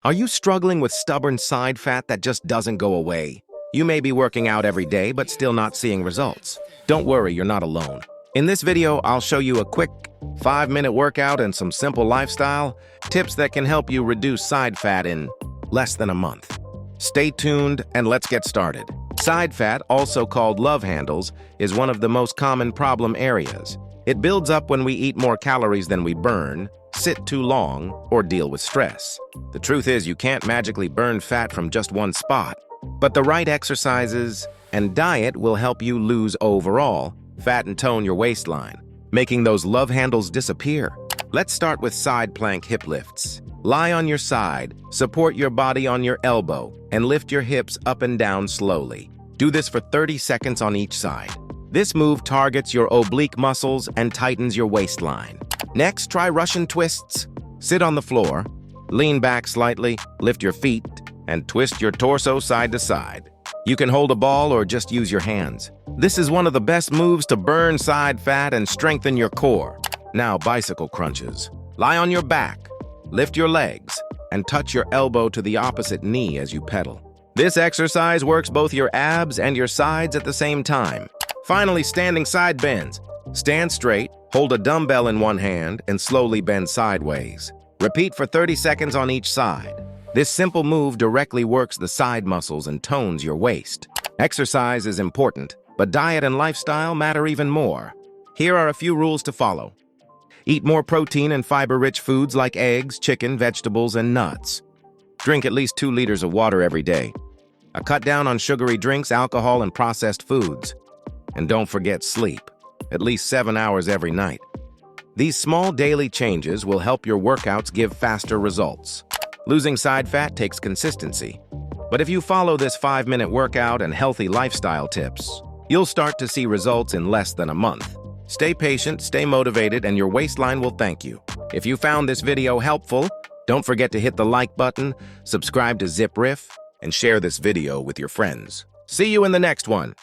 Are you struggling with stubborn side fat that just doesn't go away? You may be working out every day but still not seeing results. Don't worry, you're not alone. In this video, I'll show you a quick 5-minute workout and some simple lifestyle tips that can help you reduce side fat in less than a month. Stay tuned and let's get started. Side fat, also called love handles, is one of the most common problem areas. It builds up when we eat more calories than we burn, sit too long, or deal with stress. The truth is, you can't magically burn fat from just one spot, but the right exercises and diet will help you lose overall fat and tone your waistline, making those love handles disappear. Let's start with side plank hip lifts. Lie on your side, support your body on your elbow, and lift your hips up and down slowly. Do this for 30 seconds on each side. This move targets your oblique muscles and tightens your waistline. Next, try Russian twists. Sit on the floor, lean back slightly, lift your feet, and twist your torso side to side. You can hold a ball or just use your hands. This is one of the best moves to burn side fat and strengthen your core. Now, bicycle crunches. Lie on your back, lift your legs, and touch your elbow to the opposite knee as you pedal. This exercise works both your abs and your sides at the same time. Finally, standing side bends. Stand straight, hold a dumbbell in one hand, and slowly bend sideways. Repeat for 30 seconds on each side. This simple move directly works the side muscles and tones your waist. Exercise is important, but diet and lifestyle matter even more. Here are a few rules to follow. Eat more protein and fiber-rich foods like eggs, chicken, vegetables, and nuts. Drink at least 2 liters of water every day. Cut down on sugary drinks, alcohol, and processed foods. And don't forget sleep, at least 7 hours every night. These small daily changes will help your workouts give faster results. Losing side fat takes consistency, but if you follow this 5-minute workout and healthy lifestyle tips, you'll start to see results in less than a month. Stay patient, stay motivated, and your waistline will thank you. If you found this video helpful, don't forget to hit the like button, subscribe to Zip Riff, and share this video with your friends. See you in the next one.